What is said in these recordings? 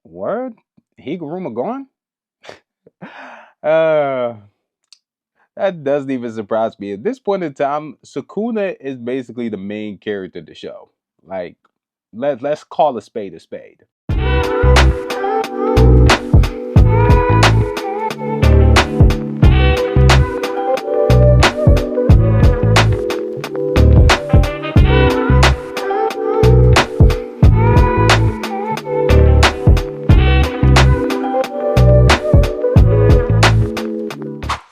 Word? Higuruma gone? uh, that doesn't even surprise me. At this point in time, Sukuna is basically the main character of the show. Like, let's call a spade a spade.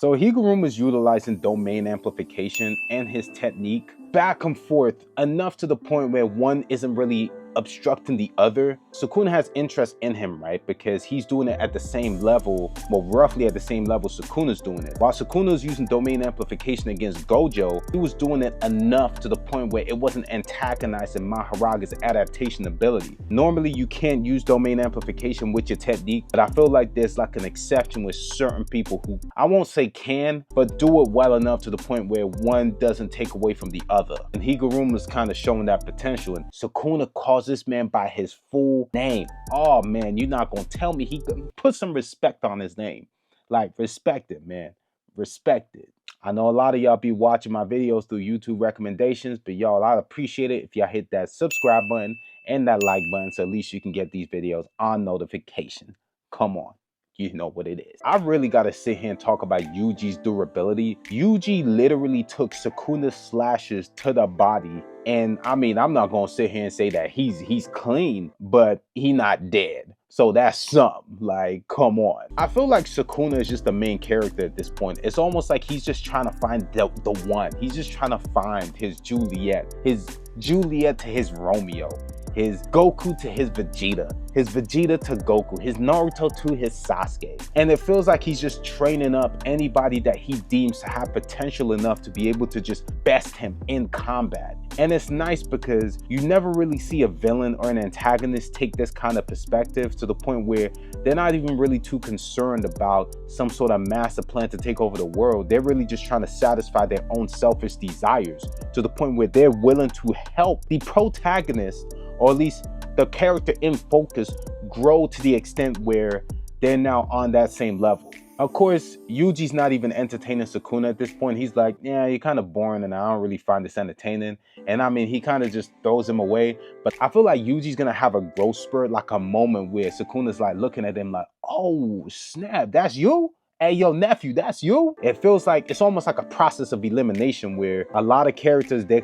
So Higuruma is utilizing domain amplification and his technique back and forth enough to the point where one isn't really obstructing the other. Sukuna has interest in him, right? Because he's doing it at the same level, well, roughly at the same level Sukuna's doing it. While Sukuna's using domain amplification against Gojo, he was doing it enough to the point where it wasn't antagonizing Maharaga's adaptation ability. Normally, you can't use domain amplification with your technique, but I feel like there's like an exception with certain people who, I won't say can, but do it well enough to the point where one doesn't take away from the other. And Higuruma's kind of showing that potential, and Sukuna calls this man by his full name. Oh man, you're not gonna tell me he put some respect on his name. Like, respect it, man. Respect it. I know a lot of y'all be watching my videos through YouTube recommendations, but y'all, I'd appreciate it if y'all hit that subscribe button and that like button so at least you can get these videos on notification. Come on. You know what it is. I really gotta sit here and talk about Yuji's durability. Yuji literally took Sukuna's slashes to the body. And I mean, I'm not gonna sit here and say that he's clean, but he not dead. So that's something. Like, come on. I feel like Sukuna is just the main character at this point. It's almost like he's just trying to find the one. He's just trying to find his Juliet to his Romeo, his Goku to his Vegeta to Goku, his Naruto to his Sasuke. And it feels like he's just training up anybody that he deems to have potential enough to be able to just best him in combat. And it's nice because you never really see a villain or an antagonist take this kind of perspective to the point where they're not even really too concerned about some sort of master plan to take over the world. They're really just trying to satisfy their own selfish desires to the point where they're willing to help the protagonist, or at least the character in focus, grow to the extent where they're now on that same level. Of course, Yuji's not even entertaining Sukuna at this point. He's like, yeah, you're kind of boring and I don't really find this entertaining. And I mean, he kind of just throws him away. But I feel like Yuji's gonna have a growth spurt, like a moment where Sukuna's like looking at him like, oh snap, that's you? Hey, yo, nephew, that's you? It feels like it's almost like a process of elimination where a lot of characters, they're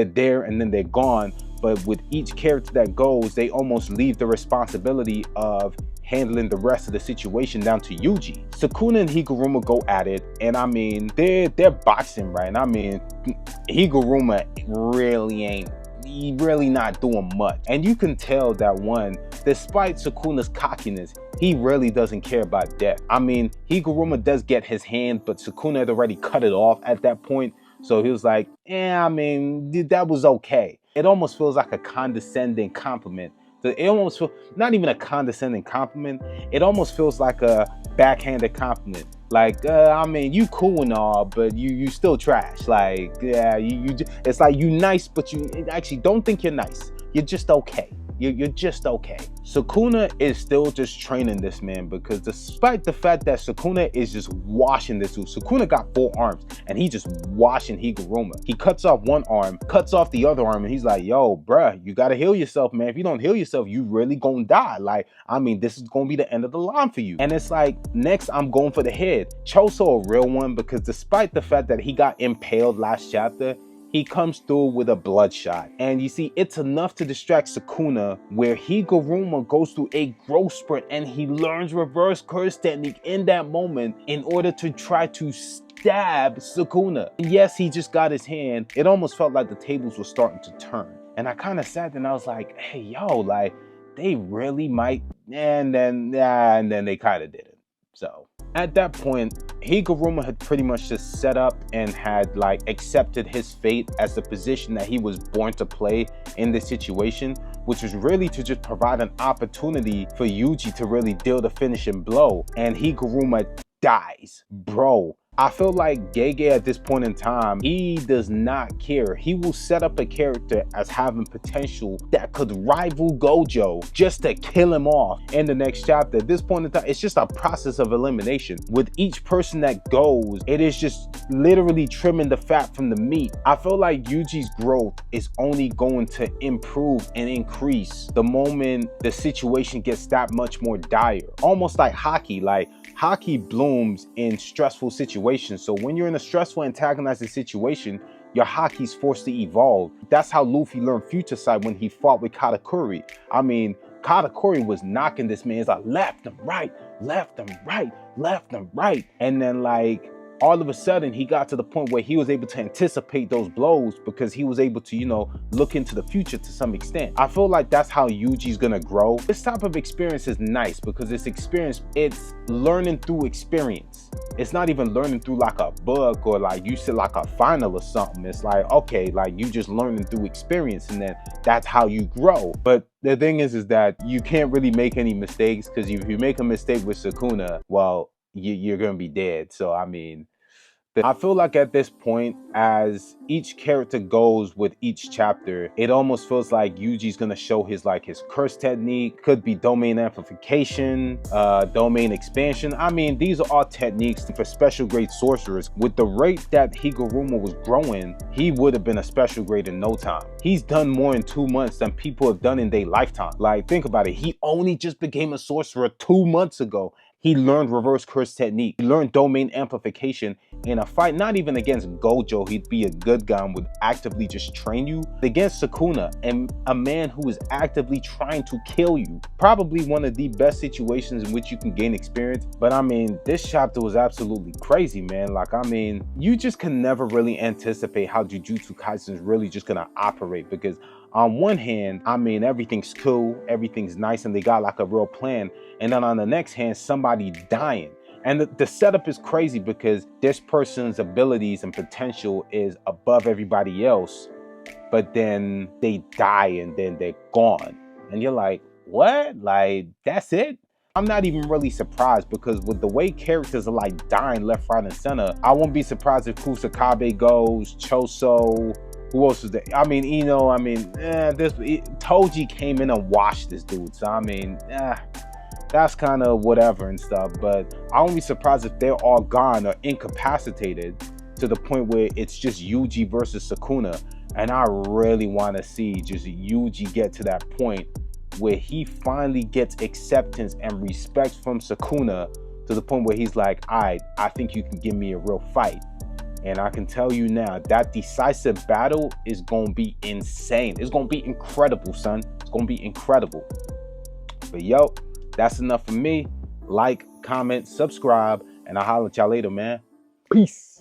there and then they're gone. But with each character that goes, they almost leave the responsibility of handling the rest of the situation down to Yuji. Sukuna and Higuruma go at it, and I mean, they're boxing, right? And I mean, Higuruma really not doing much. And you can tell that one, despite Sukuna's cockiness, he really doesn't care about death. I mean, Higuruma does get his hand, but Sukuna had already cut it off at that point. So he was like, yeah, I mean, that was okay. It almost feels like a condescending compliment. It almost feels, not even a condescending compliment, it almost feels like a backhanded compliment. Like, I mean, you cool and all, but you still trash. Like, yeah, it's like you nice, but you actually don't think you're nice. You're just okay. You're just okay. Sukuna is still just training this man because despite the fact that Sukuna is just washing this dude, Sukuna got 4 arms and he just washing Higuruma. He cuts off one arm, cuts off the other arm, and he's like, yo, bruh, you gotta heal yourself, man. If you don't heal yourself, you really gonna die. Like, I mean, this is gonna be the end of the line for you. And it's like, next I'm going for the head. Choso a real one because despite the fact that he got impaled last chapter, he comes through with a bloodshot. And you see, it's enough to distract Sukuna where Higuruma goes through a growth spurt and he learns reverse curse technique in that moment in order to try to stab Sukuna. And yes, he just got his hand. It almost felt like the tables were starting to turn. And I kind of sat there and I was like, hey, yo, like, they really might. And then they kind of didn't. So at that point, Higuruma had pretty much just set up and had like accepted his fate as the position that he was born to play in this situation, which was really to just provide an opportunity for Yuji to really deal the finishing blow. And Higuruma dies. Bro, I feel like Gege at this point in time, he does not care. He will set up a character as having potential that could rival Gojo just to kill him off in the next chapter. At this point in time, it's just a process of elimination. With each person that goes, it is just literally trimming the fat from the meat. I feel like Yuji's growth is only going to improve and increase the moment the situation gets that much more dire. Almost like hockey. Like, hockey blooms in stressful situations. So when you're in a stressful, antagonizing situation, your hockey's forced to evolve. That's how Luffy learned Future Sight when he fought with Katakuri. I mean, Katakuri was knocking this man. It's like left and right, left and right, left and right. And then like, all of a sudden he got to the point where he was able to anticipate those blows because he was able to, you know, look into the future to some extent. I feel like that's how Yuji's gonna grow. This type of experience is nice because it's learning through experience. It's not even learning through like a book or like you said like a final or something. It's like, okay, like you just learning through experience and then that's how you grow. But the thing is that you can't really make any mistakes because if you make a mistake with Sukuna, well, you're gonna be dead. So I mean, I feel like at this point, as each character goes with each chapter, it almost feels like Yuji's gonna show his curse technique. Could be domain amplification, domain expansion. I mean, these are all techniques for special grade sorcerers. With the rate that Higuruma was growing, he would have been a special grade in no time. He's done more in 2 months than people have done in their lifetime. Like, think about it. He only just became a sorcerer 2 months ago. He learned reverse curse technique. He learned domain amplification in a fight, not even against Gojo. He'd be a good guy and would actively just train you. Against Sukuna, and a man who is actively trying to kill you. Probably one of the best situations in which you can gain experience. But I mean, this chapter was absolutely crazy, man. Like, I mean, you just can never really anticipate how Jujutsu Kaisen is really just gonna operate because on one hand, I mean, everything's cool, everything's nice, and they got like a real plan. And then on the next hand, somebody dying. And the setup is crazy because this person's abilities and potential is above everybody else, but then they die and then they're gone. And you're like, what? Like, that's it? I'm not even really surprised because with the way characters are like dying left, right, and center, I won't be surprised if Kusakabe goes, Choso. Who else is there? I mean, Ino, I mean, Toji came in and washed this dude. So, I mean, that's kind of whatever and stuff. But I won't be surprised if they're all gone or incapacitated to the point where it's just Yuji versus Sukuna. And I really want to see just Yuji get to that point where he finally gets acceptance and respect from Sukuna to the point where he's like, all right, I think you can give me a real fight. And I can tell you now, that decisive battle is going to be insane. It's going to be incredible, son. It's going to be incredible. But yo, that's enough for me. Like, comment, subscribe, and I'll holler at y'all later, man. Peace.